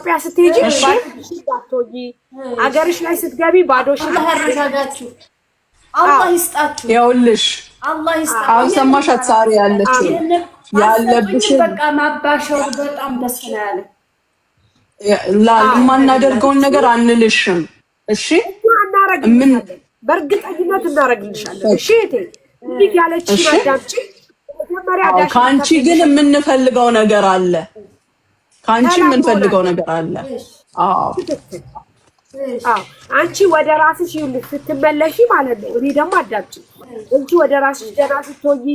ኢትዮጵያ ስትሄጂ ባቶጂ አገርሽ ላይ ስትገቢ ባዶሽን ተረጋጋችሁ። አላህ ይስጣችሁ። ይኸውልሽ አላህ ይስጣችሁ። አሁን ሰማሻት ሳሪ ያለችው ያለብሽን በቃ ማባሻው በጣም ደስ ነው ያለ የማናደርገውን ነገር አንልሽም። እሺ ምን በእርግጠኝነት እናረግልሻለን። እሺ እቴ እንዴት ያለችሽ አዳምጪ። ካንቺ ግን የምንፈልገው ነገር አለ። ካንቺ የምንፈልገው ነገር አለ። አዎ አንቺ ወደ ራስሽ ይልክ ስትመለሺ ማለት ነው። እኔ ደግሞ አዳምጪ። አንቺ ወደ ራስሽ ደህና ስትሆኚ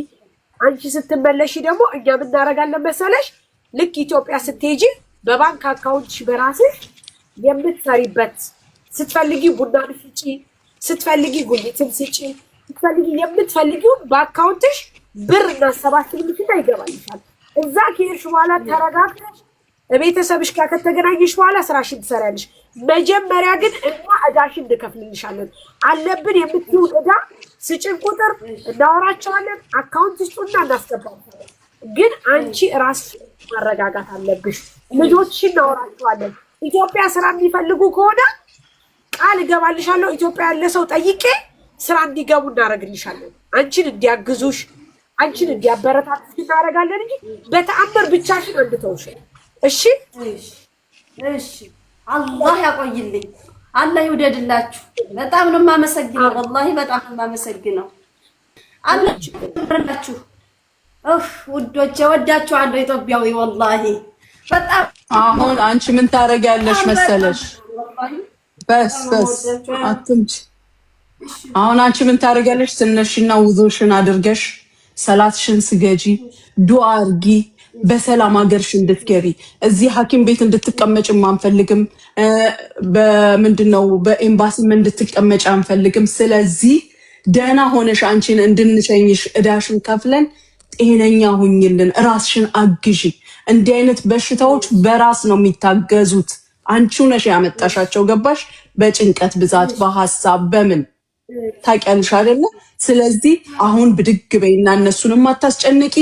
አንቺ ስትመለሺ ደግሞ እኛ ምን እናደርጋለን መሰለሽ? ልክ ኢትዮጵያ ስትሄጂ በባንክ አካውንትሽ በራስሽ የምትሰሪበት ስትፈልጊ ቡና ፍጪ፣ ስትፈልጊ ጉሊትም ስጪ፣ ስትፈልጊ የምትፈልጊውን በአካውንትሽ ብር እናሰባስብ ልጅና ይገባልሻል። እዛ ከሄድሽ በኋላ ተረጋግተሽ ቤተሰብሽ ጋር ከተገናኘሽ በኋላ ስራሽን ትሰሪያለሽ። መጀመሪያ ግን እኛ እዳሽን እንከፍልልሻለን። አለብን የምትይውን እዳ ስጭን ቁጥር እናወራቸዋለን። አካውንት ስጡና እናስገባለን። ግን አንቺ ራስሽ ማረጋጋት አለብሽ። ልጆችሽን እናወራቸዋለን። ኢትዮጵያ ስራ የሚፈልጉ ከሆነ ቃል እገባልሻለሁ። ኢትዮጵያ ያለ ሰው ጠይቄ ስራ እንዲገቡ እናደርግልሻለን። አንቺን እንዲያግዙሽ፣ አንቺን እንዲያበረታቱሽ እናደርጋለን እንጂ በተአምር ብቻሽን አንተውሽ። እሺ እሺ። አላህ ያቆይልኝ። አላህ ይውደድላችሁ። በጣም ነው የማመሰግነው። ወላሂ በጣም ነው የማመሰግነው። አላህ ይወደድላችሁ። ውዶቼ ወዳችኋለሁ። ኢትዮጵያዊ ወላሂ በጣም አሁን አንቺ ምን ታረጋለሽ መሰለሽ? በስ አትምጪ። አሁን አንቺ ምን ታረጋለሽ? ትነሽና ውዞሽን አድርገሽ ሰላትሽን ስገጂ፣ ዱአ አርጊ፣ በሰላም ሀገርሽ እንድትገቢ። እዚህ ሐኪም ቤት እንድትቀመጭ አንፈልግም። በምንድነው በኤምባሲም እንድትቀመጭ አንፈልግም። ስለዚህ ደህና ሆነሽ አንቺን እንድንሸኝሽ እዳሽን ከፍለን ጤነኛ ሁኝልን፣ ራስሽን አግዢ። እንዲህ አይነት በሽታዎች በራስ ነው የሚታገዙት። አንቺው ነሽ ያመጣሻቸው። ገባሽ? በጭንቀት ብዛት፣ በሐሳብ በምን ታውቂያለሽ አይደለ? ስለዚህ አሁን ብድግ በይና እነሱንም አታስጨንቂ።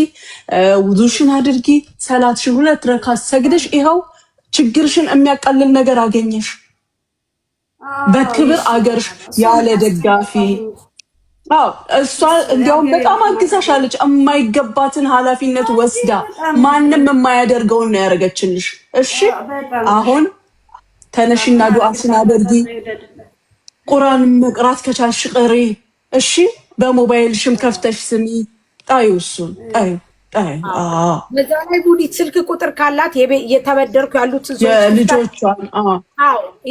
ውዱሽን አድርጊ፣ ሰላትሽን 2 ረካት ሰግደሽ ይኸው ችግርሽን የሚያቃልል ነገር አገኘሽ። በክብር አገርሽ ያለ ደጋፊ። አዎ እሷ እንዲያውም በጣም አግዛሻለች። የማይገባትን ኃላፊነት ወስዳ ማንም የማያደርገውን ነው ያደረገችልሽ። እሺ አሁን ተነሽና ዱዓሽን አድርጊ። ቁርአን መቅራት ከቻልሽ ቅሪ። እሺ በሞባይልሽም ከፍተሽ ስሚ። ጣዩ እሱን ጣዩ። በዛ ላይ ሙኒት ስልክ ቁጥር ካላት የተበደርኩ ያሉትን የልጆቿን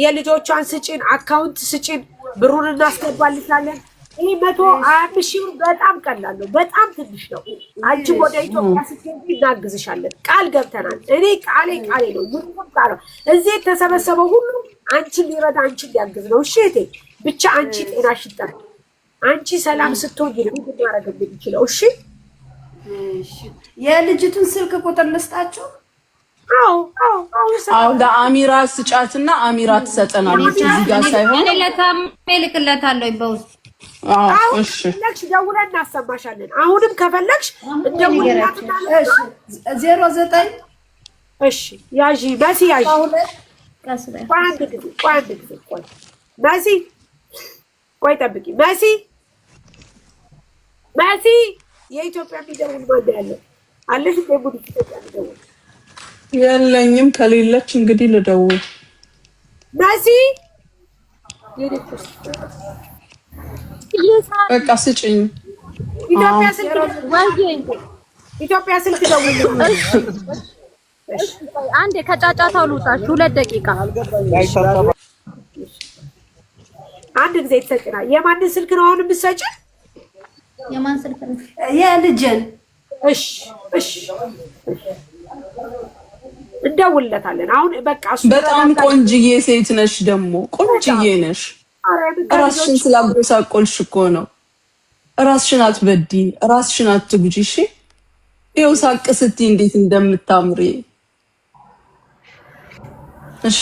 የልጆቿን ስጭን፣ አካውንት ስጭን፣ ብሩን እናስገባልሻለን። ይሄ 120 ሺህ በጣም ቀላል ነው፣ በጣም ትንሽ ነው። አንቺ ወደ ኢትዮጵያ ስትሄጂ እናግዝሻለን፣ ቃል ገብተናል። እኔ ቃሌ ነው። ምንም ቃል እዚህ የተሰበሰበው ሁሉ አንቺን ሊረዳ አንቺን ሊያግዝ ነው። እሺ እቴ ብቻ አንቺ ጤናሽ ይጠበቅ። አንቺ ሰላም ስትሆኚ ነው ማድረግ የምትችለው። እሺ የልጅቱን ስልክ ቁጥር ልስጣችሁ። አዎ ለአሚራ ስጫትና አሚራ ትሰጠናለች። እዚህ ጋር ሳይሆን እኔ ልክለታለሁ በውስጥ። እሺ ለክሽ ደውለን እናሰማሻለን። አሁንም ከፈለግሽ እንደውልላትና 09 እሺ ያዢ መሲ ያዢ አንድ ጊዜ መሲ ቆይ ጠብቂ መሲ የኢትዮጵያ የሚደውል ማን ያለው አለሽ? ደቡብ ኢትዮጵያ የሚደውል የለኝም። ከሌለች እንግዲህ ልደውል። መሲ በቃ ስጭኝ። ኢትዮጵያ ስልክ ደውል። አንዴ ከጫጫታው ልውጣሽ 2 ደቂቃ። አንድ ጊዜ ተሰጭና የማንን ስልክ ነው አሁን የምትሰጪ? የማን ስልክ ነው? የልጅን። እሺ እንደውልለታለን። አሁን በቃ እሱ በጣም ቆንጅዬ ሴት ነሽ፣ ደግሞ ቆንጅዬ ነሽ። ራስሽን ስላጎሳቆልሽ እኮ ነው። ራስሽን አትበዲ፣ ራስሽን አትጉጂ። እሺ ይኸው ሳቅ ስትይ እንዴት እንደምታምሪ። እሺ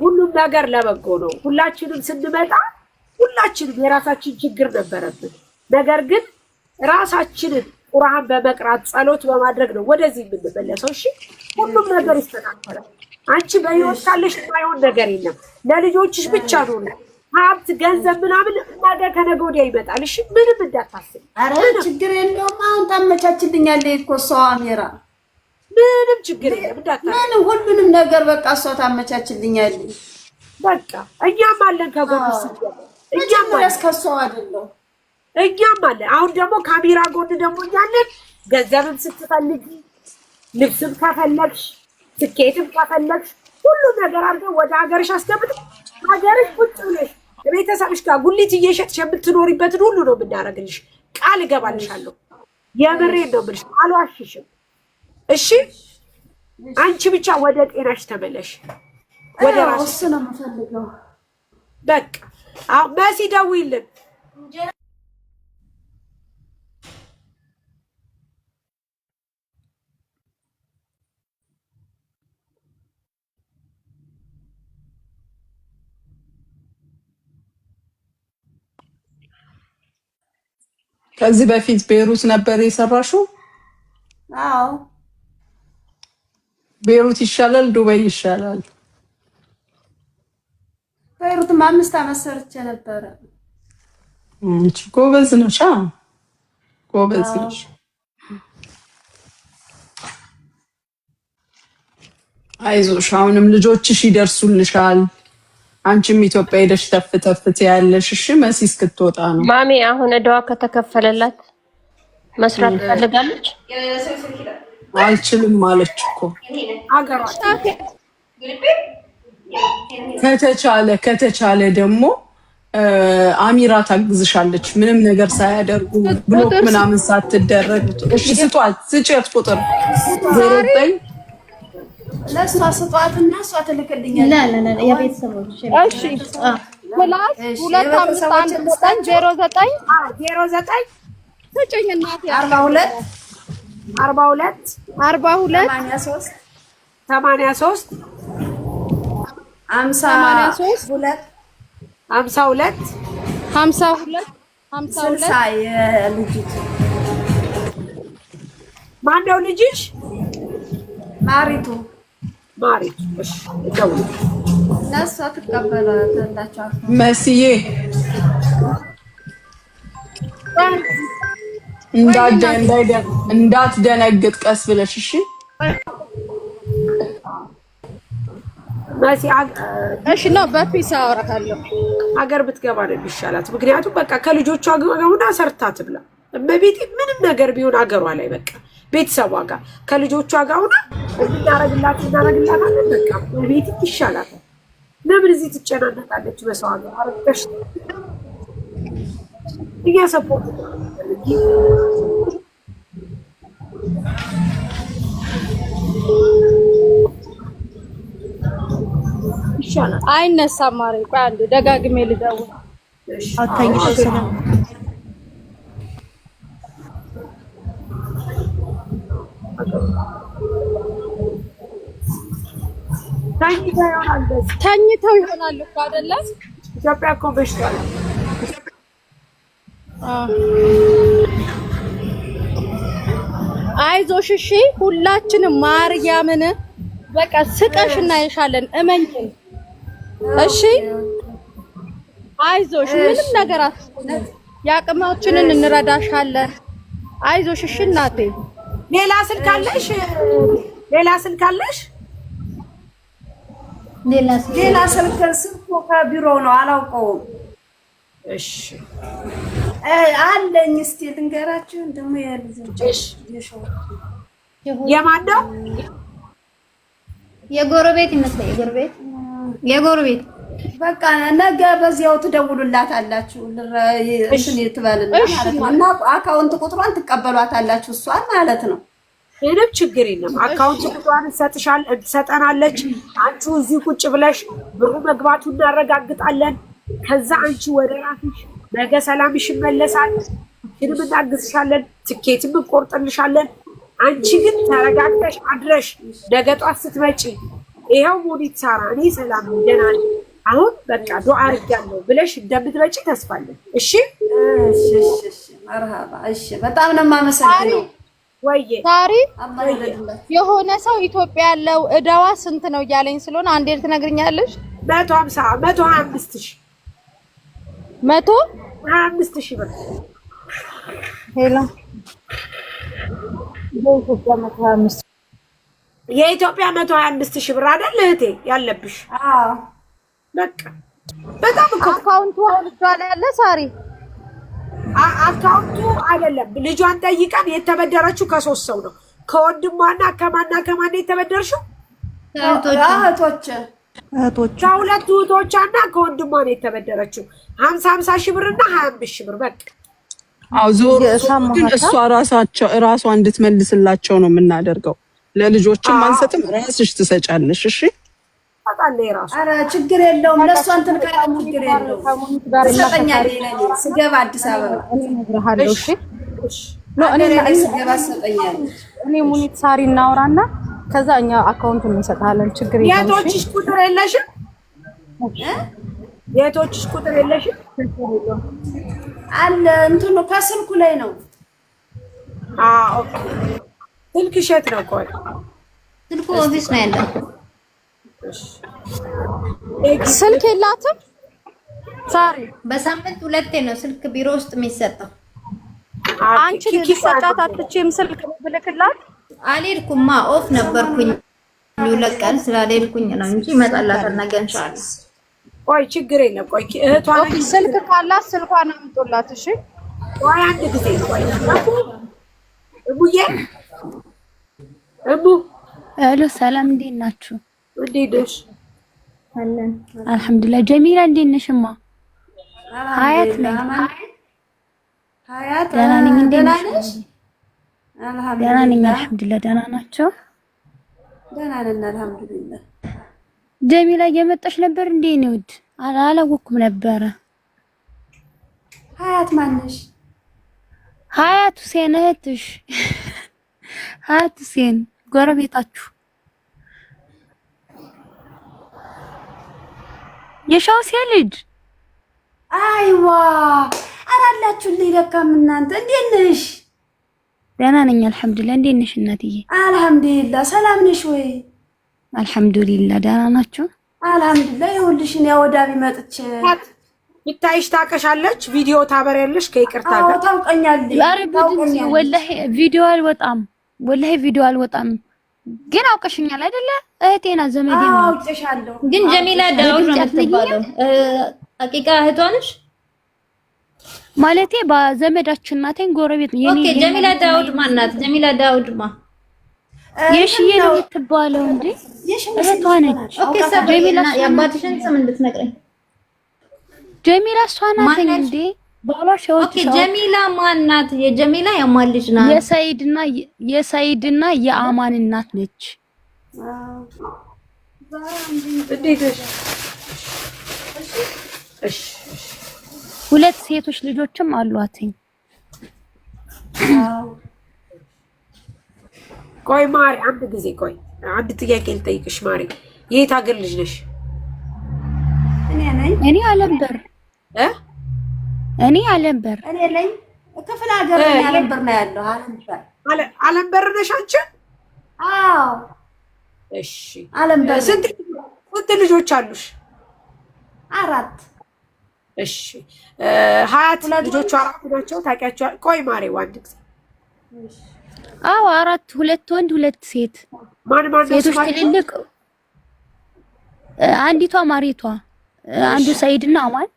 ሁሉም ነገር ለበጎ ነው። ሁላችንም ስንመጣ ሁላችንም የራሳችን ችግር ነበረብን። ነገር ግን ራሳችንን ቁርአን በመቅራት ጸሎት በማድረግ ነው ወደዚህ የምንመለሰው። እሺ ሁሉም ነገር ይስተካከላል። አንቺ በህይወት ካለሽ የማይሆን ነገር የለም። ለልጆችሽ ብቻ ነው ሀብት ገንዘብ ምናምን ነገ ከነገ ወዲያ ይመጣል። እሺ ምንም እንዳታስብ። ኧረ ችግር የለውም። አሁን ታመቻችልኛለች እኮ እሷ አሜራ። ምንም ችግር የለም እንዳታስብ። ምንም ሁሉንም ነገር በቃ እሷ ታመቻችልኛለች። በቃ እኛም አለን ከጎንሽ። እኛም ያስከሰው አይደለም እኛም አለን። አሁን ደግሞ ካሜራ ጎን ደግሞ እኛለን። ገንዘብም ስትፈልጊ ልብስም ከፈለግሽ ትኬትም ከፈለግሽ ሁሉ ነገር አድርገን ወደ ሀገርሽ አስገብተን ሀገርሽ ቁጭ ብለሽ ቤተሰብሽ ጋር ጉሊት እየሸጥሽ የምትኖሪበትን ሁሉ ነው የምናደርግልሽ። ቃል እገባልሻለሁ። የምሬን ነው የምልሽ፣ አልዋሽሽም። እሺ አንቺ ብቻ ወደ ጤናሽ ተመለሽ። ወደ ራስሽ ነው የምፈልገው። በቃ አሁን መሲ ደውይልን። ከዚህ በፊት ቤሩት ነበር የሰራሽው? አዎ። ቤሩት ይሻላል ዱባይ ይሻላል? ቤሩት 5 ዓመት ሰርቼ ነበረ። አንቺ ጎበዝ ነሽ። ጎበዝ ነሽ። አይዞሽ፣ አሁንም ልጆችሽ ይደርሱልሻል። አንቺም ኢትዮጵያ ሄደሽ ተፍተፍት ያለሽ። እሺ መሲ እስክትወጣ ነው። ማሚ አሁን እዳዋ ከተከፈለላት መስራት ትፈልጋለች። አልችልም ማለች እኮ። ከተቻለ ደግሞ አሚራ ታግዝሻለች። ምንም ነገር ሳያደርጉ ብሎክ ምናምን ሳትደረግ። እሺ ስጪያት ቁጥር 09 ለእሷ ስጧትና እሷ ትልክልኛለች። ላ የቤተሰቦች እሺ ፕላስ 25109 ስጭኝ እናቴ 42 83 52 ልጅት ማነው ልጅሽ? ማሪቱ። እሺ ደውል። ለእሷ ትቀበላላችሁ መስዬ እንዳትደነግጥ ቀስ ብለሽ እሺ። እሺ ነው በፒስ አወራታለሁ። ሀገር ብትገባ ነው የሚሻላት። ምክንያቱም በቃ ከልጆቿ ጋር ሆና ሰርታ ትብላ። በቤት ምንም ነገር ቢሆን ሀገሯ ላይ በቃ ቤተሰቧ ጋር ከልጆቿ ጋር ሆና እናረግላታለን። በቃ በቤት ይሻላታል። ለምን እዚህ ትጨናነቃለች? በሰው ሀገር አረጋሽ እኛ ሰፖርት ይሻላል። አይነሳም ማሬ። ቆይ አንዴ ደጋግሜ ልደውል። አታኝሽ ሰላም ተኝተው ይሆናል እኮ አይደለ? ኢትዮጵያ እኮ በሽቷል። አይዞሽ እሺ፣ ሁላችንም ማርያምን በቃ ስቀሽ እናይሻለን። እመኝን እሺ። አይዞሽ፣ ምንም ነገር አትሆኚ። ያቅማችንን እንረዳሻለን። አይዞሽ እሺ እናቴ። ሌላ ስልክ አለሽ? ሌላ ስልክ ከቢሮ ነው፣ አላውቀውም። እሺ አለኝ። እስቲ ልንገራችሁ ደግሞ የልጆች የማነው? የጎረቤት ይመስላል። የጎረቤት በቃ ነገ በዚያው ትደውሉላታላችሁ። እንትን ትበልና ማለት ነው። እና አካውንት ቁጥሯን ትቀበሏታላችሁ፣ እሷን ማለት ነው። ምንም ችግር የለም። አካውንት ቁጥሯን ትሰጠናለች። አንቺ እዚህ ቁጭ ብለሽ ብሩ መግባቱ እናረጋግጣለን። ከዛ አንቺ ወደ ራስሽ ነገ ሰላምሽ ይመለሳል። ምንም እናግዝሻለን፣ ትኬትም እንቆርጥልሻለን። አንቺ ግን ተረጋግተሽ አድረሽ ነገ ጧት ስትመጪ ይኸው ሙኒት ሳራ እኔ ሰላም ደህና ነኝ አሁን በቃ ዱዓ አድርጋለሁ ብለሽ እንደምትመጪ ተስፋለን። እሺ መርሃባ። እሺ በጣም ነው የማመሰግነው። ወይዬ ሳሪ አላህ ይረዳል። የሆነ ሰው ኢትዮጵያ ያለው እዳዋ ስንት ነው እያለኝ ስለሆነ አንዴ ትነግሪኛለሽ? 150 125 ሺህ 125 ሺህ ብር ሄሎ የኢትዮጵያ 125 ሺህ ብር አይደል እህቴ ያለብሽ? አዎ በቃ በጣም እኮ አካውንቱ ልጇ ላይ ያለ ሳሪ አካውንቱ አይደለም። ልጇን ጠይቀን የተበደረችው ከ3 ሰው ነው። ከወንድሟና ከማን የተበደረችው? እህቶች ከሁለት እህቶቿና ከወንድሟ ነው የተበደረችው 50 ሺህ ብርና 25 ሺህ ብር በቃ። አው ዞሮ ግን እሷ ራሷ እንድትመልስላቸው ነው የምናደርገው። ለልጆችም አንሰጥም፣ ራስሽ ትሰጫለሽ። እሺ ታጣለህ ራሱ። ኧረ ችግር የለውም። ለእሷ እንትን ካለ ችግር የለውም። ትሰጠኛለህ ይለኛል ስገባ አዲስ አበባ እኔ እነግርሃለሁ። እሺ እኔ ስገባ ትሰጠኛለህ። እኔ ሙኒት ሳሪ እናውራና ከዛ እኛ አካውንቱን እንሰጣለን። ችግር የለውም። የቶችሽ ቁጥር የለሽም? የቶችሽ ቁጥር የለሽም? አለ እንትኑ ከስልኩ ላይ ነው። ኦኬ። ስልክሽ የት ነው? ቆይ ስልኩ ኦፊስ ነው ያለው። ስልክ የላትም ሳሪ። በሳምንት 2 ነው ስልክ ቢሮ ውስጥ የሚሰጠው። አንቺ ልትሰጫት አትችይም? ስልክ ብልክላት አልሄድኩማ ኦፍ ነበርኩኝ። 2 ቀን ስላልሄድኩኝ ነው እንጂ እመጣላታለሁ ነገ ኢንሻአላህ። ቆይ ችግር የለም። ቆይ እህቷን ስልክ ካላት ስልኳን አምጦላት። እሺ ቆይ አንድ ጊዜ ቆይ እሙዬ እሙ ሄሎ ሰላም፣ እንዴት ናችሁ? እንዴት ነሽ? አለን አልሐምዱሊላህ። ጀሚላ እንዴት ነሽማ? ሀያት ነኝ። ሀያት ደህና ነኝ። እንዴት ነሽ? አልሐምዱሊላህ ደህና ነኝ አልሐምዱሊላህ። ደህና ናቸው? ደህና ነን አልሐምዱሊላህ። ጀሚላ እየመጣሽ ነበር እንዴ? ነው ውድ አላወኩም ነበረ። ሀያት ማነሽ? ሀያት ሁሴን እህትሽ። ሀያት ሁሴን ጎረቤታችሁ የሻውሴ ልጅ። አይዋ አላላችሁልኝ ለካም እናንተ እንዴት ነሽ? ደህና ነኝ አልሐምዱሊላህ። እንዴት ነሽ እናትዬ? አልሐምዱሊላህ። ሰላም ነሽ ወይ? አልሐምዱሊላህ። ደህና ናችሁ? አልሐምዱሊላህ። ይኸውልሽ እኔ ወዳቢ መጥቼ ብታይሽ ታውቅሻለች። ቪዲዮ ታበሪያለሽ ከይቅርታ ጋር። አዎ ታውቀኛለሽ። ኧረ ቡድን ወላሂ ቪዲዮ አልወጣም፣ ወላሂ ቪዲዮ አልወጣም። ግን አውቀሽኛል አይደለ? እህቴ ናት ዘመዴ ናት። አውቄሻለሁ። ግን ጀሚላ ዳውድ ነው የምትባለው። ሐቂቃ እህቷ ነሽ ማለቴ በዘመዳችን ናቴን ጎረቤት ነው። ኦኬ ጀሚላ ዳውድ ማናት? ጀሚላ ዳውድ ማ የሽዬ ነው የምትባለው እንዴ? እህቷ ነች። ኦኬ ጀሚላ የአባትሽን ስም እንድትነግረኝ። ጀሚላ እሷ ናት እንዴ? ባሏ ሸውት። ኦኬ ጀሚላ ማናት? የጀሚላ የማን ልጅ ናት? የሰይድና የአማን እናት ነች። እንዴት ነሽ? እሺ 2 ሴቶች ልጆችም አሏትኝ። ቆይ ማሪ አንድ ጊዜ ቆይ አንድ ጥያቄ ልጠይቅሽ ማሪ። የት ሀገር ልጅ ነሽ? እኔ አለምበር እኔ ነኝ ክፍለ ሀገር ነኝ። አለምበር ነው ያለው። አለምበር ነሽ አንቺ? አዎ እሺ። አለምበር። ስንት ልጆች አሉሽ? 4። እሺ ሀያት ልጆቹ 4 ናቸው። ታውቂያቸዋል? ቆይ ማሪ አንድ ጊዜ አዎ 4፣ 2 ወንድ 2 ሴት። ማን ሴቶች ትልልቅ፣ አንዲቷ ማሪቷ፣ አንዱ ሰይድና አማን።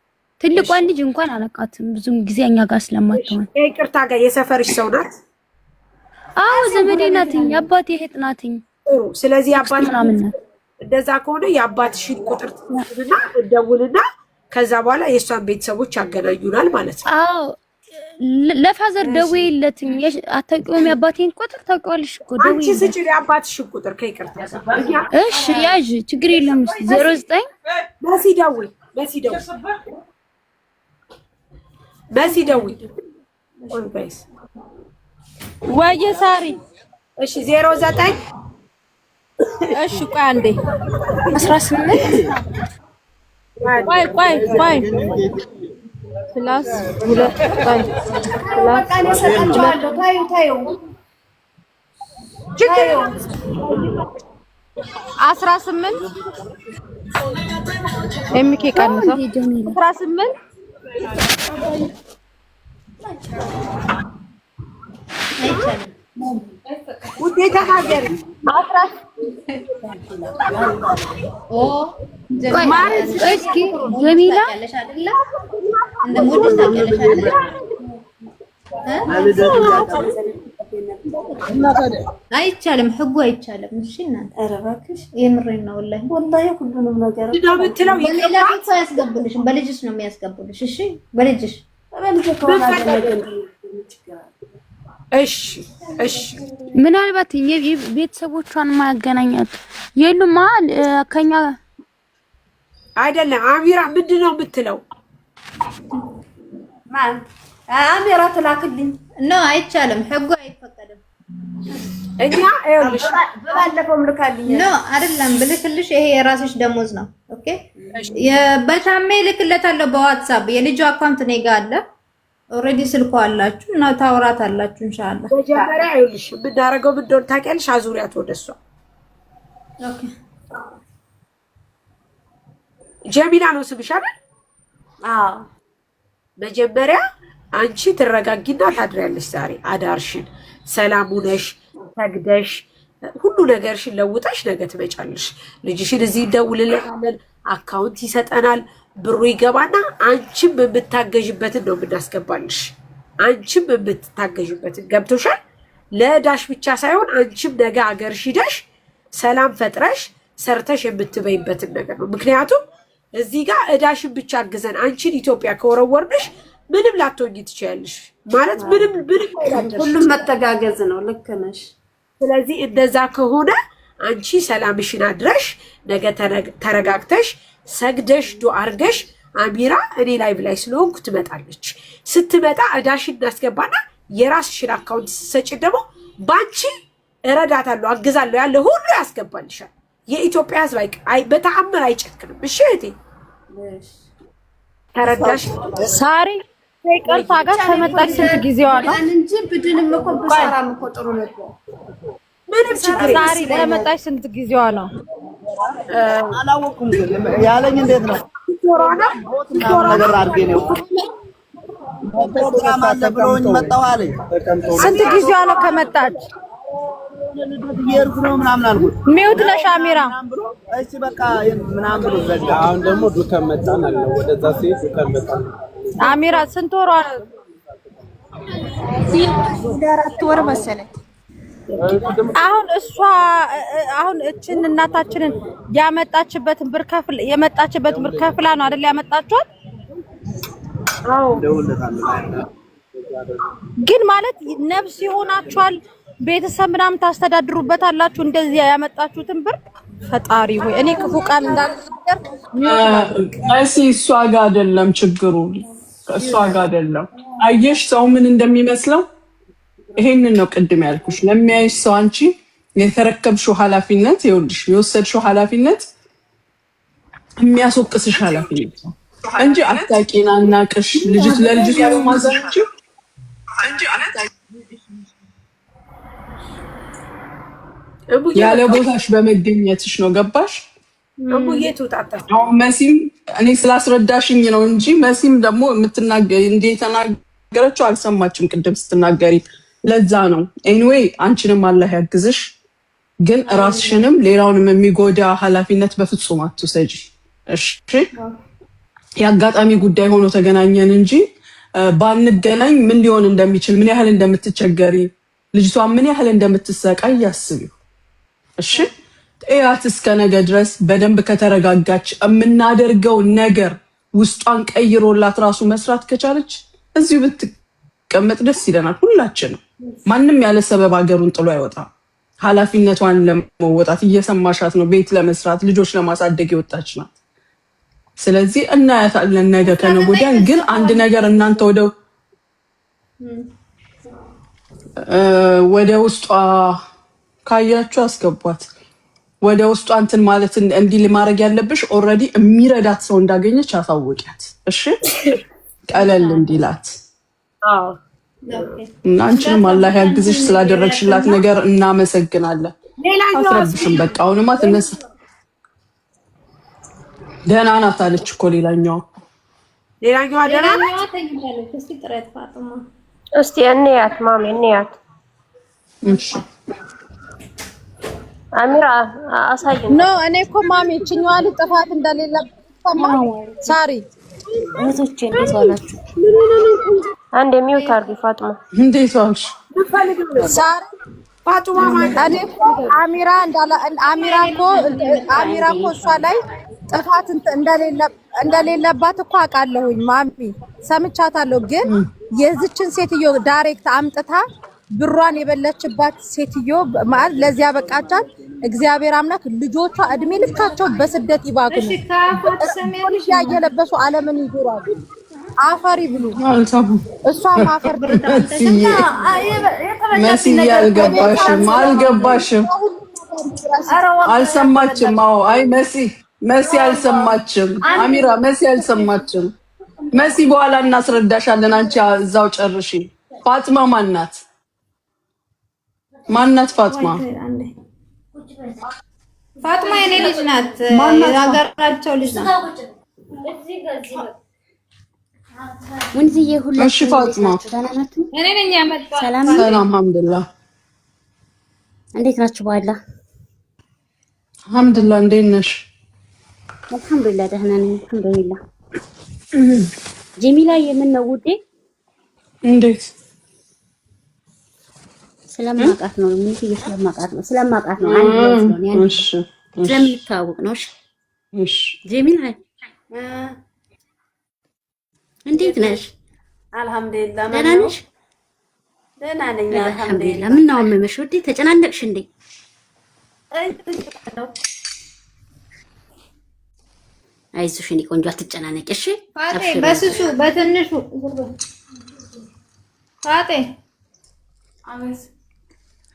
ትልቋን ልጅ እንኳን አላውቃትም ብዙም ጊዜ እኛ ጋር ስለማትሆን። ይቅርታ ጋር የሰፈርሽ ሰው ናት? አዎ ዘመዴ ናትኝ፣ የአባቴ እህት ናትኝ። ጥሩ። ስለዚህ አባት ምናምን ናት። እንደዛ ከሆነ የአባትሽን ቁጥር ትይዝና እንደውልና ከዛ በኋላ የእሷን ቤተሰቦች ያገናኙናል ማለት ነው። አዎ ለፋዘር ደውይለትኝ። አታውቂውም? የአባቴን ቁጥር ታውቂዋለሽ እኮ። አንቺ ስጪ የአባትሽን ቁጥር ከይቅርታ ጋር። እሺ ያዥ፣ ችግር የለም። 09 መሲ ደውይ። ወየ ሳሪ። እሺ 09 እሺ ቆይ አንዴ 18 ቆይ ፕላስ 2 ቆይ በቃ እኔ እሰጣቸዋለሁ። ታዩ 18 ኤምኬ ቀንሰው 18 ውዴታ ሀገር እስኪ ጀሚላ አይቻልም፣ ህጉ አይቻልም። እሺ እናንተ ኧረ እባክሽ የምሬን ነው ወላሂ ሁሉንም ነገር በሌላ ቤት አያስገቡልሽም፣ በልጅሽ ነው የሚያስገቡልሽ። እሺ በልጅሽ እሺ ምናልባት ቤተሰቦቿን ማያገናኛት የሉማ ከኛ አይደለም። አሚራ ምንድነው የምትለው? ማን አሚራ ትላክልኝ ነው? አይቻልም፣ ህጉ አይፈቀድም። እኛ አይልሽ ባለፈውም ልካልኝ ነው አይደለም ብልክልሽ፣ ይሄ የራስሽ ደሞዝ ነው። ኦኬ በታሜ ልክለታለሁ በዋትስአፕ የልጁ አካውንት እኔ ጋር አለ። ኦሬዲ ስልኩ አላችሁ እና ታውራት አላችሁ ኢንሻአላህ። መጀመሪያ አይልሽ ብናረገው ምን እንደሆነ ታውቂያለሽ? አዙሪያት ወደሷ። ኦኬ ጀሚላ ነው ስምሽ አይደል? አዎ መጀመሪያ አንቺ ትረጋጊና ታድሪያለሽ። ዛሬ አዳርሽን ሰላም ሆነሽ ተግደሽ ሁሉ ነገርሽን ለውጠሽ ነገ ትመጫለሽ። ልጅሽን እዚህ እንደውልልናለን፣ አካውንት ይሰጠናል፣ ብሩ ይገባና አንቺም የምታገዥበትን ነው የምናስገባልሽ። አንቺም የምትታገዥበትን ገብቶሻል። ለዳሽ ብቻ ሳይሆን አንቺም ነገ ሀገርሽ ሂደሽ ሰላም ፈጥረሽ ሰርተሽ የምትበይበትን ነገር ነው። ምክንያቱም እዚህ ጋር እዳሽን ብቻ አግዘን አንቺን ኢትዮጵያ ከወረወርንሽ ምንም ላትሆኚ ትችያለሽ። ማለት ምንም ሁሉም መተጋገዝ ነው። ልክ ነሽ። ስለዚህ እንደዛ ከሆነ አንቺ ሰላምሽን አድረሽ ነገ ተረጋግተሽ ሰግደሽ ዱአ አድርገሽ አሚራ እኔ ላይ ብላይ ስለሆንኩ ትመጣለች። ስትመጣ እዳሽን እናስገባና የራስሽን አካውንት ስትሰጪ ደግሞ ባንቺ እረዳታለሁ አግዛለሁ ያለ ሁሉ ያስገባልሻል። የኢትዮጵያ ሕዝብ በተአምር አይጨክንም። እሺ እህቴ ተረዳሽ? ሳሪ ከይቅርታ ጋር ከመጣች ስንት ጊዜዋ ነው እንጂ ብድንም እኮ በሰራም እኮ ጥሩ ነበር። ምንም ችግር የለም። ሳሪ ከመጣች ስንት ጊዜዋ ነው? አላወኩም ግን ያለኝ እንዴት ነው ነገር አድርጌ ነው ፕሮግራም አለ ብሎኝ መጣሁ አለኝ። ስንት ጊዜዋ ነው ከመጣች? የርኩ ነው ምናምን አልኩት። ሚውት ነሽ አሚራ። እሺ በቃ ምናምን ብሎ ዘጋ። አሁን ደግሞ ዱከም መጣን አለ ወደዛ ሲል ዱከም መጣን። አሚራ ስንት ወሯ ነው? 4 ወር መሰለኝ። አሁን እሷ አሁን እችን እናታችንን የመጣችበትን ብር ከፍላ ነው አይደል ያመጣችኋት? አዎ ግን ማለት ነፍስ ይሆናችኋል። ቤተሰብ ምናምን ታስተዳድሩበታላችሁ። እንደዚህ ያመጣችሁትን ብር ፈጣሪ ሆይ እኔ ክፉ ቃል እንዳልተናገር እሷ ጋር አይደለም ችግሩ፣ እሷ ጋር አይደለም። አየሽ ሰው ምን እንደሚመስለው ይሄንን ነው ቅድም ያልኩሽ። ለሚያይሽ ሰው አንቺ የተረከብሽው ኃላፊነት ይኸውልሽ፣ የወሰድሽው ኃላፊነት የሚያስወቅስሽ ኃላፊነት ነው እንጂ አታቂና እናቅሽ ልጅት ለልጅት ያለማዘንቺ እንጂ ያለ ቦታሽ በመገኘትሽ ነው። ገባሽ? መሲም እኔ ስላስረዳሽኝ ነው እንጂ መሲም ደግሞ የምትናገሪ እንደ የተናገረችው አልሰማችም ቅድም ስትናገሪ። ለዛ ነው ኤኒዌይ አንቺንም አላህ ያግዝሽ፣ ግን ራስሽንም ሌላውንም የሚጎዳ ኃላፊነት በፍጹም አትውሰጂ። እሺ የአጋጣሚ ጉዳይ ሆኖ ተገናኘን እንጂ ባንገናኝ ምን ሊሆን እንደሚችል ምን ያህል እንደምትቸገሪ ልጅቷ ምን ያህል እንደምትሰቃይ ያስቢው። እሺ እያት እስከ ነገ ድረስ በደንብ ከተረጋጋች የምናደርገው ነገር ውስጧን ቀይሮላት ራሱ መስራት ከቻለች እዚሁ ብትቀመጥ ደስ ይለናል ሁላችንም። ማንም ያለ ሰበብ ሀገሩን ጥሎ አይወጣም። ኃላፊነቷን ለመወጣት እየሰማሻት ነው። ቤት ለመስራት ልጆች ለማሳደግ የወጣች ናት። ስለዚህ እናያታለን ነገ ከነገ ወዲያ። ግን አንድ ነገር እናንተ ወደ ውስጧ ካያችሁ አስገቧት። ወደ ውስጧ እንትን ማለት እንዲህ ማድረግ ያለብሽ ኦልሬዲ የሚረዳት ሰው እንዳገኘች አሳውቂያት። እሺ ቀለል እንዲላት። እና አንቺንም አላህ ያግዝሽ ስላደረግሽላት ነገር እናመሰግናለን። አትረብሽም። በቃ አሁንማ ትነሳ ደህና ናት አለች እኮ ሌላኛዋ ደህና ናት። እስቲ እንያት ማሚ እንያት። እሺ አሚራ አሳይኝ። ኖ እኔ እኮ ማሚ እችኛዋ ልጅ ጥፋት እንደሌለባት ሳሪ እህቶቼ እንዴት ዋላችሁ? አንድ የሚውት አድርጊ ፋጡማ። እንዴት ዋልሽ? ሳሪ ፋጡማ ማለት አሚራ እኮ እሷ ላይ ጥፋት እንደሌለባት እኮ አውቃለሁኝ ማሚ ሰምቻታለሁ። ግን የዚችን ሴትዮ ዳይሬክት አምጥታ ብሯን የበለችባት ሴትዮ ማለት ለዚያ በቃቻት። እግዚአብሔር አምላክ ልጆቿ እድሜ ልካቸው በስደት ይባክኑ። ልጅ ያየለበሱ ዓለምን ይዞራሉ። አፈሪ ብሉ እሷም አፈር መሲ አልገባሽም። አልሰማችም። አዎ አይ መሲ አልሰማችም። አሚራ መሲ አልሰማችም። መሲ በኋላ እናስረዳሻለን። አንቺ እዛው ጨርሺ። ፋጥማ ማናት? ፋጥማ የኔ ልጅ ናት። የሀገራቸው ልጅ ናት። ወንዝዬ ሁላችሁ እሺ ፋጥማ እኔ ነኝ ያመጣው። ሰላም አልሐምዱሊላህ። እንዴት ናችሁ? በኋላ አልሐምዱሊላህ። እንዴት ነሽ? አልሐምዱሊላህ ደህና ነኝ። አልሐምዱሊላህ። ጀሚላ የምነው ውዴ? እንዴት ስለማውቃት ነው። ምን ስለማውቃት ነው። አንድ ነው ስለሆነ እሺ ስለሚታወቅ ነው። እሺ ጀሚላ እንዴት ነሽ? አልሐምዱሊላህ። ደህና ነሽ? ደህና ነኝ አልሐምዱሊላህ። ምን ነው አመመሽ ውዴ? ተጨናነቅሽ እንዴ? አይዞሽ እኔ ቆንጆ አትጨናነቂ እሺ። ፋጤ በስሱ በትንሹ ፋጤ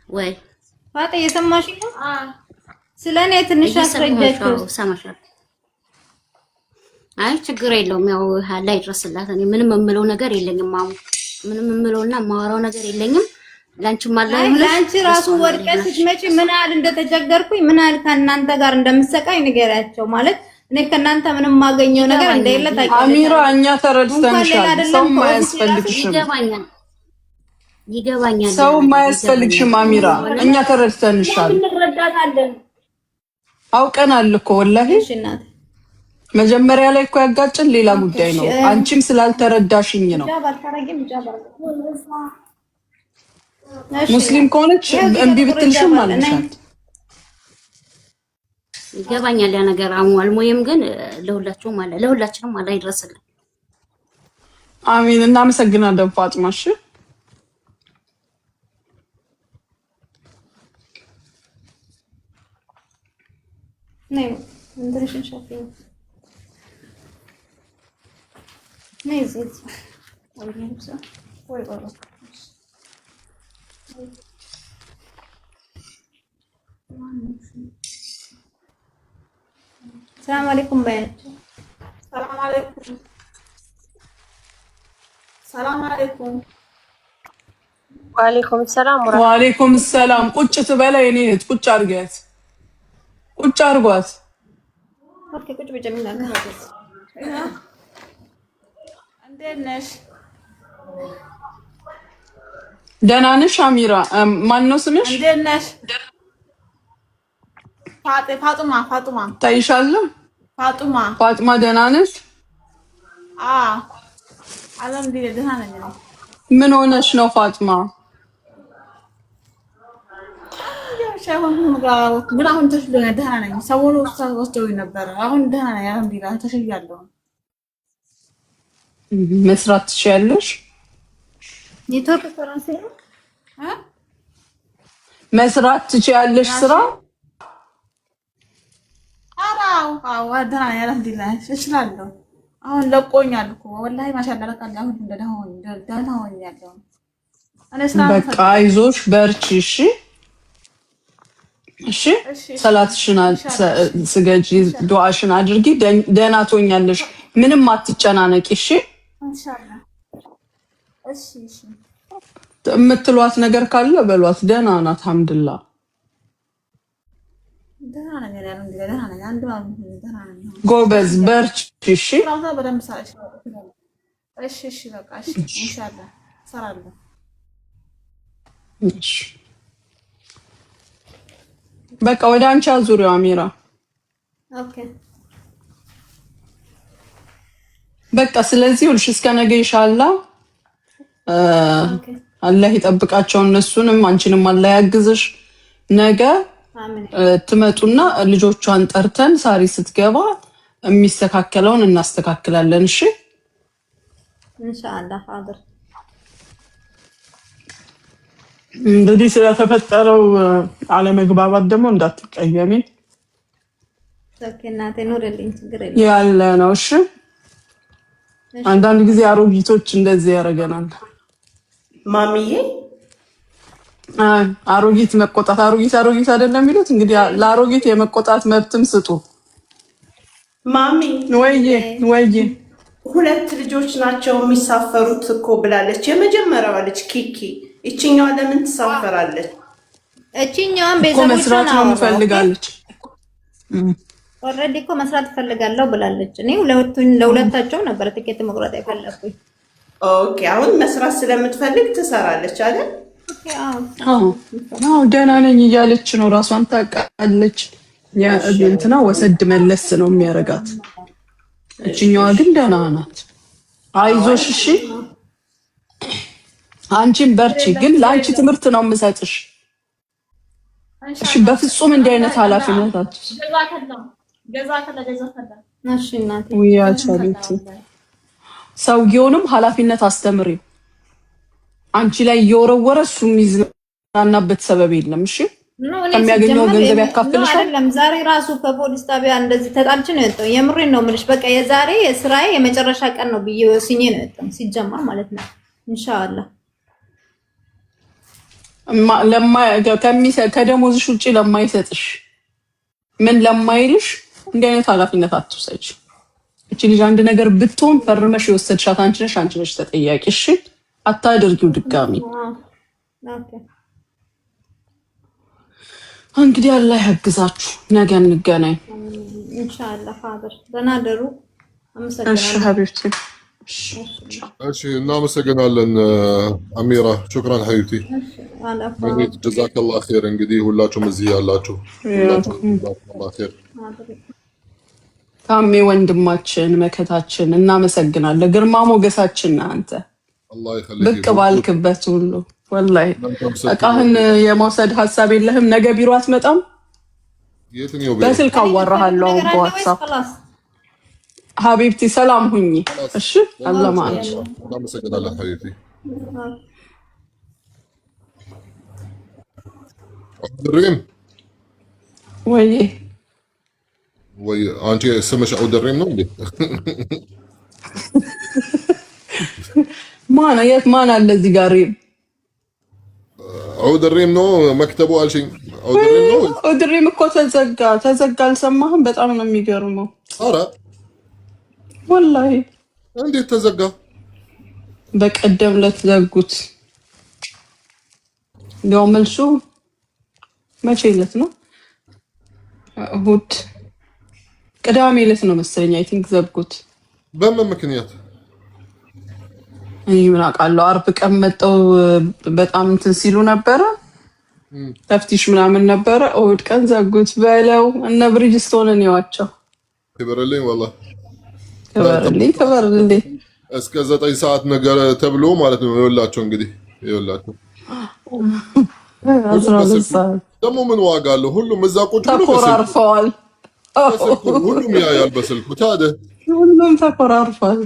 ወይ ፋጤ የሰማሽ ነው? ስለኔ ትንሽ አስረጃቸው። ሰማሻል? አይ ችግር የለውም። ያው ላይ ድረስላት። እኔ ምንም የምለው ነገር የለኝም። ማሙ ምንም የምለውና የማወራው ነገር የለኝም። ላንቺም አለ ላንቺ ራሱ ወድቀሽ ስትመጪ ምን ያህል እንደተቸገርኩኝ ምን ያህል ከእናንተ ጋር እንደምሰቃይ ንገሪያቸው። ማለት እኔ ከእናንተ ምንም ማገኘው ነገር እንደሌለ ታውቂያለሽ። አሚራ እኛ ተረድተንሻል። ሰው ማያስፈልግሽም። ይገባኛል። ሰው ማያስፈልግሽም አሚራ፣ እኛ ተረድተንሻል። እንረዳታለን። አውቀናል እኮ ወላሂ። መጀመሪያ ላይ እኮ ያጋጨን ሌላ ጉዳይ ነው። አንቺም ስላልተረዳሽኝ ነው። ሙስሊም ከሆነች እምቢ ብትልሽም አልሻል። ይገባኛል ያ ነገር አልሞየም። ግን ለሁላችንም አላህ ይድረስልን። አሚን። እናመሰግናለን ፋጥማ። እሺ ነይ እንደርሽን ሻፊው ነይ ዘይት ወይ ሰላም አለይኩም ባያቸው። ሰላም አለይኩም። ሰላም አለይኩም። ወአለይኩም ሰላም ወአለይኩም ሰላም። ቁጭ ትበላ የኔ እህት ቁጭ አድርጊያት። ቁጭ አድርጓት። ኦኬ ቁጭ በጀሚና ጋር እንዴት ነሽ? ደህና ነሽ አሚራ? ማን ነው ስምሽ? እንዴት ነሽ? ፋጡማ ታይሻለሁ። ፋጡማ ደህና ነሽ? አልሐምዱሊላህ ደህና ነኝ። ምን ሆነሽ ነው ፋጡማ? ግን አሁን ተሽሎኛል፣ ደህና ነኝ። ሰሞኑን ወስደውኝ ነበረ። አሁን ደህና ነኝ አልሐምዱሊላህ፣ ተሽያለሁ። መስራት ትችያለሽ? ኔትወርክ ፈረንሴ ነው። መስራት ትችያለሽ ስራ? አዎ ደህና ነኝ አልሐምዱሊላህ፣ እችላለሁ። አሁን ለቆኛል እኮ ወላሂ ማሻአላህ ለቃ አሁን ደህና ሆኛለሁ። በቃ አይዞሽ በርቺ። እሺ ሰላትሽን ስገጂ፣ ዱዓሽን አድርጊ፣ ደህና ትሆኛለሽ። ምንም አትጨናነቂ። እሺ ኢንሻአላህ። እሺ የምትሏት ነገር ካለ በሏት። ደህና ናት አልሐምዱሊላህ። ጎበዝ በርቺ። እሺ እሺ በቃ እሺ ኢንሻአላህ ሰራለሁ። እሺ በቃ ወደ አንቺ አዙሪው አሚራ። ኦኬ በቃ ስለዚህ ሁልሽ እስከ ነገ ኢንሻአላህ አላህ ይጠብቃቸው እነሱንም አንቺንም አላህ ያግዝሽ። ነገ ትመጡና ልጆቿን ጠርተን ሳሪ ስትገባ የሚስተካከለውን እናስተካክላለን። እሺ ኢንሻአላህ ሐاضر። እንግዲህ ስለተፈጠረው አለመግባባት ደግሞ እንዳትቀየሚ ሰከናቴ ኑርልኝ ችግር የለም ያለ ነው። እሺ አንዳንድ ጊዜ አሮጊቶች እንደዚህ ያደርገናል። ማሚዬ አሮጊት መቆጣት አሮጊት አይደለም የሚሉት እንግዲህ ለአሮጊት የመቆጣት መብትም ስጡ። ማሚ ወይዬ ሁለት ልጆች ናቸው የሚሳፈሩት እኮ ብላለች የመጀመሪያዋ ልጅ ኪኪ። እቺኛዋ ለምን ትሳፈራለች? እቺኛዋን ቤተሰቦቿን መስራት ነው ፈልጋለች። ኦልሬዲ እኮ መስራት ፈልጋለሁ ብላለች። እኔ ለሁለታቸው ነበር ትኬት መቁረጥ የፈለኩኝ። ኦኬ አሁን መስራት ስለምትፈልግ ትሰራለች አይደል? አዎ ደህና ነኝ እያለች ነው። ራሷን ታውቃለች። ያ እንትና ወሰድ መለስ ነው የሚያረጋት። እቺኛዋ ግን ደህና ናት። አይዞሽ እሺ፣ አንቺም በርቺ። ግን ለአንቺ ትምህርት ነው የምሰጥሽ። እሺ በፍጹም እንዲህ አይነት ኃላፊነት አትስ እሺ እናቴ ወያቻለች። ሰውየውንም ኃላፊነት አስተምሪው። አንቺ ላይ እየወረወረ እሱ የሚዝናናበት ሰበብ የለም። እሺ ከሚያገኘው ገንዘብ ያካፍልሻል። አይደለም ዛሬ ራሱ ከፖሊስ ጣቢያ እንደዚህ ተጣልቼ ነው የወጣው። የምሬን ነው የምልሽ። በቃ የዛሬ የስራዬ የመጨረሻ ቀን ነው ብዬ ወስኜ ነው የወጣው ሲጀመር ማለት ነው። ኢንሻአላህ ከደሞዝሽ ውጪ ለማይሰጥሽ ምን ለማይልሽ እንዲህ አይነት ኃላፊነት አትውሰጂ። እቺ ልጅ አንድ ነገር ብትሆን ፈርመሽ የወሰድሻት አንቺ ነሽ ተጠያቂ። እሺ አታድርጊው ድጋሚ። ኦኬ እንግዲህ አላህ ያግዛችሁ። ነገ እንገናኝ ኢንሻአላህ። ፋደር ደህና ደሩ። እሺ ሀቢብቲ። እሺ እናመሰግናለን አሚራ። ሹክራን ሀዩቲ ጀዛከላህ ኸይር። እንግዲህ ሁላችሁም እዚህ ያላችሁ ጀዛከላህ ኸይር። ታሜ ወንድማችን መከታችን እናመሰግናለን። ግርማ ሞገሳችን አንተ ብቅ ባልክበት ሁሉ ወላሂ እቃህን የመውሰድ ሀሳብ የለህም? ነገ ቢሮ አትመጣም? በስልክ አዋራሃለሁ በዋትሳፕ። ሀቢብቲ ሰላም ሁኚ እሺ። አላህ ማንቺ እናመሰግናለን ሀቢብቲ። አብዱሪም ወይ አንቺ ስምሽ አብዱሪም ነው እንዴ? ማን አለ እዚህ ጋር? አውድሪም ነው መክተቡ አልሽኝ። አውድሪም እኮ ተዘጋ። አልሰማህም? በጣም ነው የሚገርመው። ኧረ ወላሂ እንዴት ተዘጋ? በቀደም ዕለት ዘጉት። ያው መልሱ መቼ ዕለት ነው? እሑድ ቅዳሜ ዕለት ነው መሰለኝ። አይ ቲንክ ዘጉት። በምን ምክንያት? እኔ ምን አውቃለሁ። አርብ ቀን መጣው በጣም እንትን ሲሉ ነበረ፣ ተፍቲሽ ምናምን ነበረ። እሑድ ቀን ዘጉት በለው። እነ ብሪጅስቶንን ይዋቸው። ክበርልኝ ወላሂ ክበርልኝ። እስከ 9 ሰዓት ነገር ተብሎ ማለት ነው። ይኸውላችሁ እንግዲህ ይኸውላችሁ ደግሞ ምን ዋጋ አለው? ሁሉም እዛ ቁጭ ብሎ ተኮራርፈዋል። ሁሉም ያያል በስልኩ። ታዲያ ሁሉም ተኮራርፏል።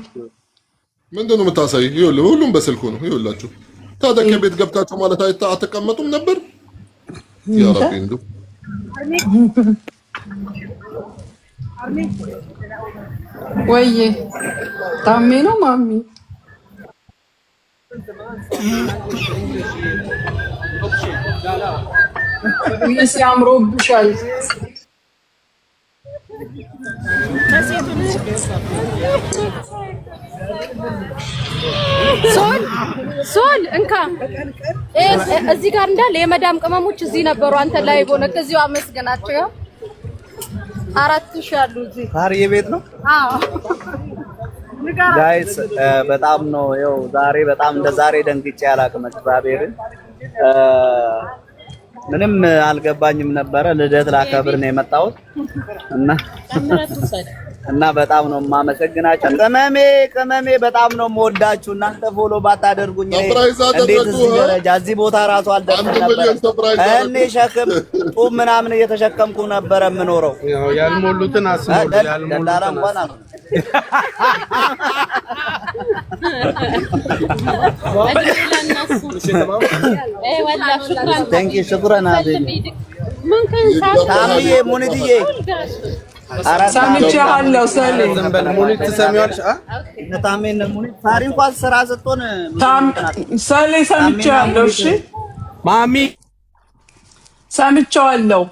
ምንድን ነው የምታሳይ? ይኸውልህ ሁሉም በስልኩ ነው። ይኸውላችሁ ታዲያ ከቤት ገብታችሁ ማለት አትቀመጡም ነበር? ያ ረቢ እንዱ ወይ ታሜ ነው ማሚ ወይስ ያምሮብሻል? ሶል እንካ እዚህ ጋር እንዳለ የመዳም ቅመሞች እዚህ ነበሩ። አንተ ላይ ሆነህ እዚሁ አመስገናቸው። ያው 4000 አሉ እዚህ ታሪዬ ቤት ነው። አዎ ጋይስ በጣም ነው ይኸው ዛሬ በጣም እንደ ዛሬ ደንግጬ አላውቅም። እግዚአብሔርን ምንም አልገባኝም ነበረ። ልደት ላከብር ነው የመጣሁት እና በጣም ነው የማመሰግናችሁ። ቅመሜ በጣም ነው የምወዳችሁ። እናንተ ፎሎ ባታደርጉኝ እንዴት እዚህ ደረጃ እዚህ ቦታ ራሱ አልደርስም ነበር። እኔ ሸክም ጡብ ምናምን እየተሸከምኩ ነበረ የምኖረው። ያልሞሉትን አስሞል ደላላ እንኳን አሉ ቴንክ ዩ ሽኩራን አቤል ታምዬ ሙኒትዬ ሰምቻለሁ። ሰሌ ሙኒት ትሰሚዋለሽ? ታሜን ሙኒት ታሪ እንኳን ስራ ሰጥቶን ሰሌ ሰምቻለሁ። እሺ ማሚ ሰምቻለሁ።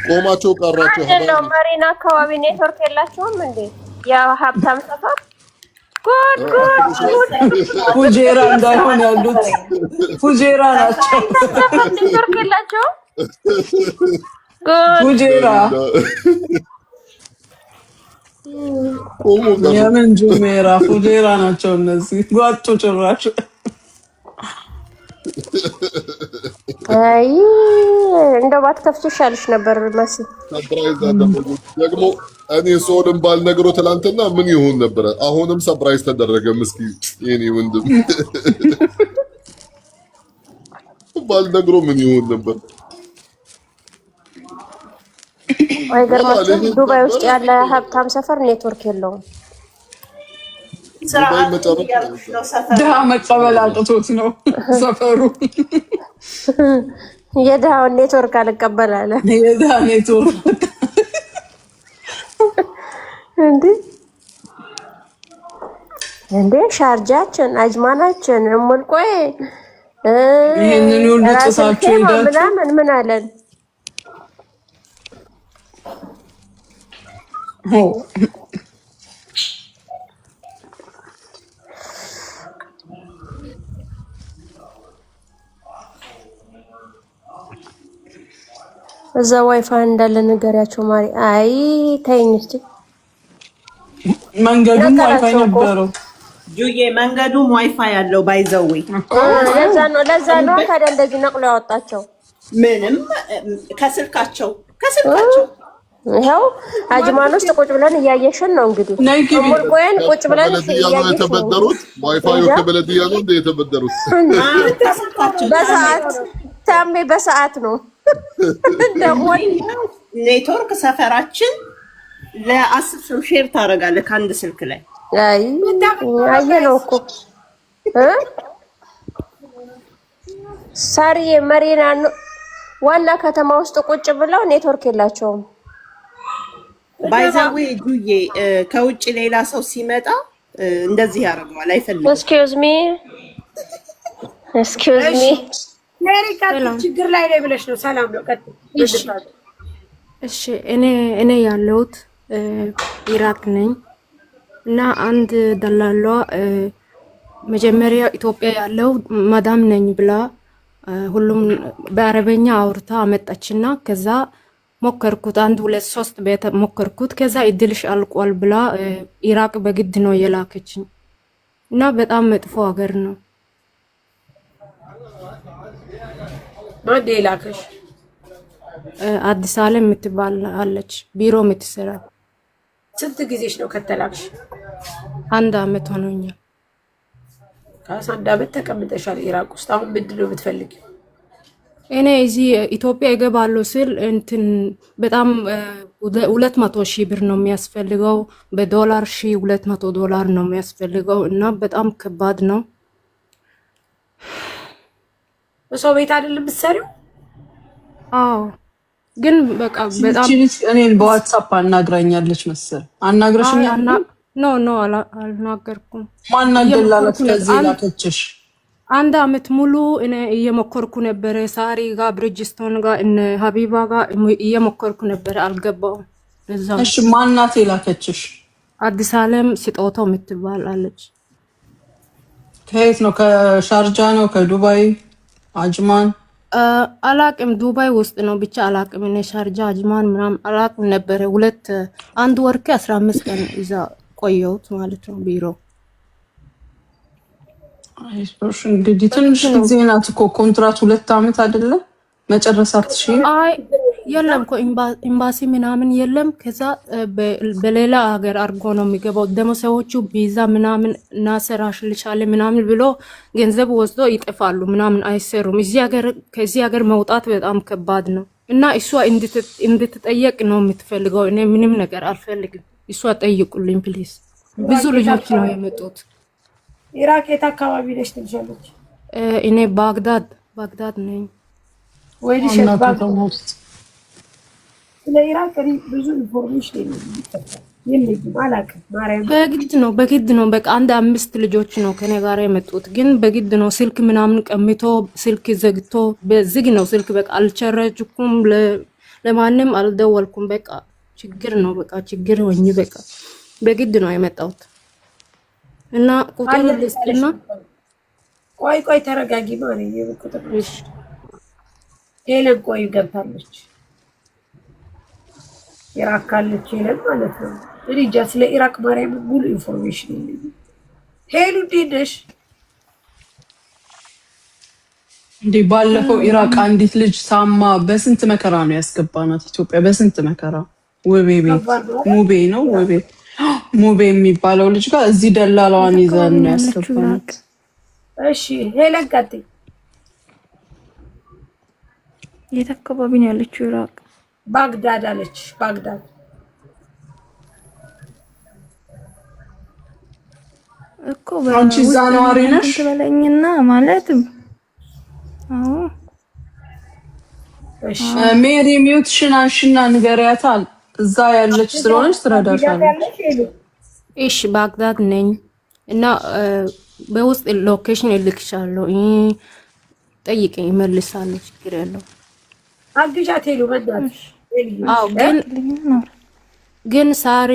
ቆማቸው ቀራቸው። አይደለም መሪና አካባቢ ኔትወርክ የላቸውም እንዴ? ያ ሀብታም ሰፈር ጉድ ፉጄራ እንዳይሆን ያሉት ፉጄራ ናቸው። ኔትወርክ የላቸውም። ፉጄራ የምን ጁሜራ ፉጄራ ናቸው እነዚህ ጓጮ ጭራሽ። አይ እንደው ባትከፍቺ ይሻልሽ ነበር መሲ። ሰርፕራይዝ ደግሞ እኔ ሶልም ባልነግሮ ትላንትና ምን ይሆን ነበረ። አሁንም ሰርፕራይዝ ተደረገ። ምስኪን የኔ ወንድም ባልነግሮ ምን ይሆን ነበር። አይገርማችሁም? ዱባይ ውስጥ ያለ ሀብታም ሰፈር ኔትወርክ የለውም። ድሃ መቀበል አቅቶት ነው ሰፈሩ። የድሃውን ኔትወርክ አልቀበል አለ። የድሃ ኔትወርክ እንዴ ሻርጃችን፣ አጅማናችን፣ እሙልቆይ ይሄንን ሁሉ ጥሳችሁ ሄዳችሁ ምን አለን? እዛ ዋይፋይ እንዳለ ነገሪያቸው ማሪ። አይ ተይኝ እስቲ። መንገዱም ዋይፋይ ነበረው ጁዬ፣ መንገዱም ዋይፋይ ያለው ባይዘው። ለዛ ነው ታዲያ እንደዚህ ነቅሎ ያወጣቸው። ምንም ከስልካቸው ይኸው አጅማን ውስጥ ቁጭ ብለን እያየሽን ነው እንግዲህ። ሙልቆየን ቁጭ ብለን እያየሽን የተበደሩት ዋይፋዩ ከበለዲያ ነው እንደ የተበደሩት በሰዓት ታሜ በሰዓት ነው ደግሞ ኔትወርክ ሰፈራችን ለ10 ሰው ሼር ታደርጋለህ ከአንድ ስልክ ላይ። አይ አየነው እኮ ሳሪዬ መሪና ዋና ከተማ ውስጥ ቁጭ ብለው ኔትወርክ የላቸውም። ባይዛዌ ጁዬ ከውጭ ሌላ ሰው ሲመጣ እንደዚህ ያደርገዋል፣ አይፈልግም። ኤክስኪውዝ ሚ ሜሪካ ችግር ላይ ነው ብለሽ ነው? ሰላም ነው። እሺ እኔ ያለሁት ኢራቅ ነኝ እና አንድ ደላሏ መጀመሪያ ኢትዮጵያ ያለው ማዳም ነኝ ብላ ሁሉም በአረበኛ አውርታ አመጣችና ከዛ ሞከርኩት 1 2 3 ቤት ሞከርኩት። ከዛ እድልሽ አልቋል ብላ ኢራቅ በግድ ነው የላከችኝ እና በጣም መጥፎ ሀገር ነው። ማን የላከሽ? አዲስ ዓለም የምትባል አለች ቢሮ የምትሰራ። ስንት ጊዜሽ ነው ከተላክሽ? 1 አመት ሆኖኛል። ከ1 አመት ተቀምጠሻል ኢራቅ ውስጥ። አሁን ምንድን ነው የምትፈልጊው? እኔ እዚህ ኢትዮጵያ እገባለሁ ስል እንትን በጣም 200,000 ብር ነው የሚያስፈልገው። በዶላር $1,200 ነው የሚያስፈልገው እና በጣም ከባድ ነው። በሰው ቤት አይደለም የምትሰሪው? አዎ ግን በቃ በጣም እኔን በዋትስአፕ አናግራኛለች መሰል። አናግረሽኛል? ኖ አልናገርኩም። ማን አደላላት ከዚህ ላከችሽ? አንድ አመት ሙሉ እኔ እየሞከርኩ ነበር። ሳሪ ጋር ብሪጅስቶን ጋር እነ ሀቢባ ጋር እየሞከርኩ ነበር፣ አልገባውም። እዛው እሺ ማናት የላከችሽ? አዲስ አለም ስጦታው የምትባል አለች። ከየት ነው? ከሻርጃ ነው? ከዱባይ አጅማን? አላቅም፣ ዱባይ ውስጥ ነው ብቻ አላቅም። እኔ ሻርጃ አጅማን ምናምን አላቅም ነበረ። አንድ ወር ከ15 ቀን እዛ ቆየሁት ማለት ነው ቢሮ። አይስፖርሽ እንግዲህ ትንሽ ጊዜ ናት እኮ ኮንትራት 2 አመት አይደለም መጨረስ አትችይም? አይ የለም እኮ ኤምባሲ ምናምን የለም። ከዛ በሌላ ሀገር አድርጎ ነው የሚገባው። ደግሞ ሰዎቹ ቪዛ ምናምን እናሰራሽልሻለን ምናምን ብሎ ገንዘብ ወስዶ ይጠፋሉ፣ ምናምን አይሰሩም። ከዚህ ሀገር መውጣት በጣም ከባድ ነው እና እሷ እንድትጠየቅ ነው የምትፈልገው። እኔ ምንም ነገር አልፈልግም። እሷ ጠይቁልኝ ፕሊዝ። ብዙ ልጆች ነው የመጡት። ኢራቅ የት አካባቢ ነሽ ትልሻለች? እኔ ባግዳድ ነኝ። ወይ ልሽት ባግዳድ። ስለ ኢራቅ ብዙ ኢንፎርሜሽን የለኝም፣ አላውቅም። ማርያም በግድ ነው በቃ 5 ልጆች ነው ከኔ ጋር የመጡት፣ ግን በግድ ነው። ስልክ ምናምን ቀምቶ ስልክ ዘግቶ በዝግ ነው ስልክ። በቃ አልቸረጅኩም፣ ለማንም አልደወልኩም። በቃ ችግር ነው፣ በቃ ችግር ሆኜ በቃ በግድ ነው የመጣሁት። እና ቁጥር ልስጥና ቆይ ተረጋጊ ማለት ነው። ቁጥር እሺ ሄለን ቆይ ገብታለች። ኢራቅ ካለች ሄለን ማለት ነው። እንጃ ስለ ኢራቅ ማርያም ሙሉ ኢንፎርሜሽን የለኝም። ሄሉ እንዴት ነሽ? እንዴ ባለፈው ኢራቅ አንዲት ልጅ ሳማ በስንት መከራ ነው ያስገባናት ኢትዮጵያ፣ በስንት መከራ። ውቤ ቤት ሙቤ ነው ሙቤ የሚባለው ልጅ ጋር እዚህ ደላላዋን ይዘን ነው ያስገባናት። እሺ ሄለን ቀጥይ። የት አካባቢ ነው ያለችው? ኢራቅ ባግዳድ አለች። ባግዳድ እኮ አንቺ እዛ ነዋሪ ነሽ? ትበለኝና ማለት አዎ። እሺ ሜሪ ሚውትሽን አንሺና ንገሪያታል። እዛ ያለች ስለሆነች ትረዳሻለች። እሺ ባግዳድ ነኝ እና በውስጥ ሎኬሽን እልክሻለሁ። ጠይቀኝ እመልሳለሁ፣ ችግር የለው። አግዣት ሄሉ በእናትሽ። አዎ ግን ሳሪ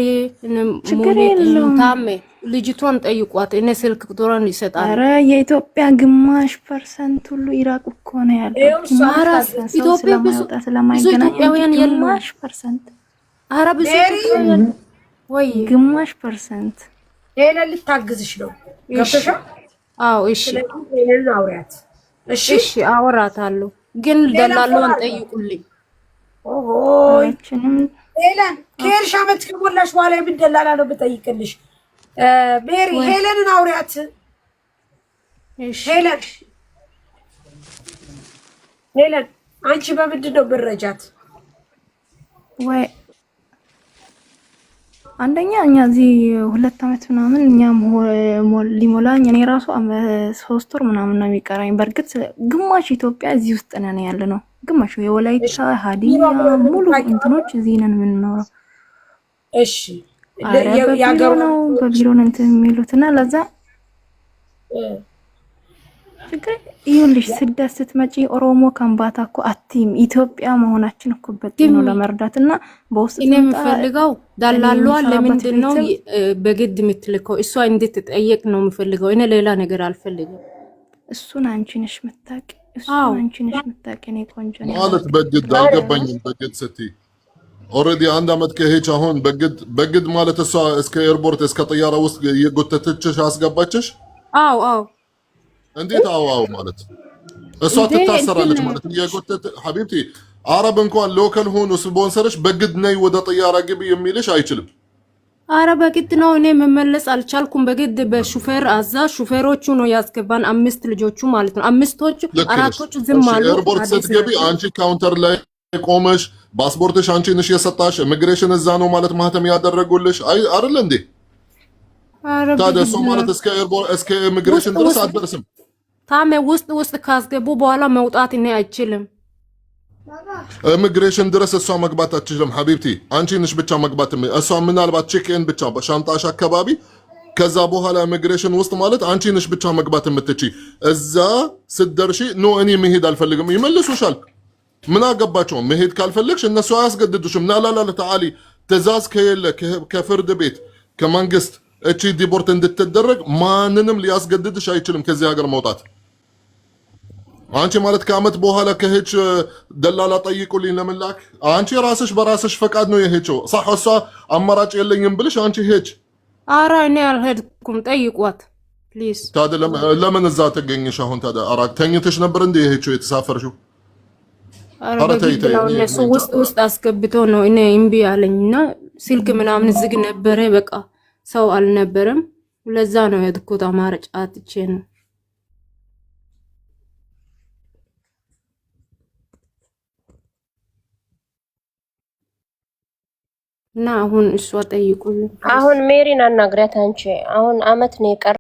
ታሜ ልጅቷን ጠይቋት። እኔ ስልክ ቁጥሯን ይሰጣል። ኧረ የኢትዮጵያ ግማሽ ፐርሰንት ሁሉ ኢራቅ እኮ ነው ያለው። ኢትዮጵያ ብዙ ኢትዮጵያውያን ግማሽ ፐርሰንት። ኧረ ብዙ ወይ ግማሽ ፐርሰንት። ሄለን ልታግዝሽ ነው ገብተሻል? አዎ እሺ ሄለን አውሪያት። እሺ አወራታለሁ፣ ግን ደላላውን ጠይቁልኝ። ኦሆ ሄለን ከሄድሽ ዓመት ከሞላሽ በኋላ የምን ደላላ ነው የምጠይቅልሽ? ሜሪ ሄለንን አውሪያት። ሄለን አንቺ በምንድን ነው የምትረጃት? ወይ አንደኛ እኛ እዚህ 2 አመት ምናምን እኛም ሊሞላኝ እኔ ራሱ 3 ወር ምናምን ነው የሚቀራኝ። በርግጥ ግማሽ ኢትዮጵያ እዚህ ውስጥ ነን ያለ ነው። ግማሽ የወላይታ ሀዲያ ሙሉ እንትኖች እዚህ ነን የምንኖረው። እሺ ያገሩ ነው በቢሮ ነው እንትን የሚሉትና ለዛ ችግር ይኸውልሽ፣ ስደት ስትመጪ ኦሮሞ ከምባታ እኮ አቲም ኢትዮጵያ መሆናችን እኮ በጣም ነው ለመርዳትና በውስጥ እኔ የምፈልገው ዳላሏ ለምንድን ነው በግድ የምትልከው? እሷ እንድትጠየቅ ነው የምፈልገው። እኔ ሌላ ነገር አልፈልግም። እሱን አንቺ ነሽ የምታውቂ፣ እሱን አንቺ ነሽ የምታውቂ። እኔ ቆንጆ ነኝ ማለት በግድ አልገባኝም። በግድ ስትይ ኦልሬዲ 1 አመት ከሄች አሁን በግድ ማለት እሷ እስከ ኤርፖርት እስከ ጥያራ ውስጥ የጎተተችሽ አስገባችሽ? አዎ እንዴት አዎ ማለት እሷ ትታሰራለች ማለት የጎተተ ሐቢብቲ አረብ እንኳን ሎካል ሆኖ ስፖንሰርሽ በግድ ነይ ወደ ጥያራ ግቢ የሚልሽ አይችልም። አረ በግድ ነው። እኔ መመለስ አልቻልኩም። በግድ በሹፌር ሹፌሮቹ ነው ያስገባን፣ 5 ልጆቹ ማለት ነው። 5ቶቹ 4ቶቹ ዝም አሉ። ኤርፖርት ስትገቢ አንቺ ካውንተር ላይ ቆመሽ ፓስፖርትሽ አንቺ ነሽ የሰጣሽ፣ ኢሚግሬሽን እዛ ነው ማለት ማህተም ያደረጉልሽ አይደል እንዴ? ታዲያ እሷ ማለት እስከ ኢሚግሬሽን ድረስ አትደርስም። ታሜ ውስጥ ካስገቡ በኋላ መውጣት እኔ አይችልም። ኢሚግሬሽን ድረስ እሷ መግባት አትችልም ሐቢብቲ። አንቺ ነሽ ብቻ መግባት። እሷ ምናልባት ቼክ ኢን ብቻ በሻንጣሽ አካባቢ ከዛ በኋላ ኢሚግሬሽን ውስጥ ማለት አንቺ ነሽ ብቻ መግባት የምትችይ። እዛ ስትደርሺ ኖ እኔ መሄድ አልፈልግም ይመልሱሻል። ምን አገባቸው? መሄድ ካልፈለግሽ እነሱ አያስገድዱሽም። ላላላ ተዓሊ ትእዛዝ ከየለ ከፍርድ ቤት ከመንግስት እቺ ዲፖርት እንድትደረግ ማንንም ሊያስገድድሽ አይችልም ከዚህ ሀገር መውጣት። አንቺ ማለት ከአመት በኋላ ከሄድሽ ደላላ ጠይቁልኝ ለመላክ አንቺ ራስሽ በራስሽ ፈቃድ ነው የሄድሽው። صح እሷ አማራጭ የለኝም ብልሽ አንቺ ሄድሽ። ኧረ እኔ አልሄድኩም፣ ጠይቋት ፕሊዝ። ታዲያ ለምን እዛ ተገኘሽ? አሁን ታዲያ አራት ተኝተሽ ነበር እንደ የሄድሽው የተሳፈርሽው? ኧረ እነሱ ውስጥ አስገብተው ነው እኔ እምቢ አለኝና ስልክ ምናምን ዝግ ነበረ። በቃ ሰው አልነበረም። ለዛ ነው የሄድኩት። አማራጭ አጥቼ ነው። እና አሁን እሷ ጠይቁልኝ። አሁን ሜሪን አናግሪያት አንቺ። አሁን አመት ነው የቀረ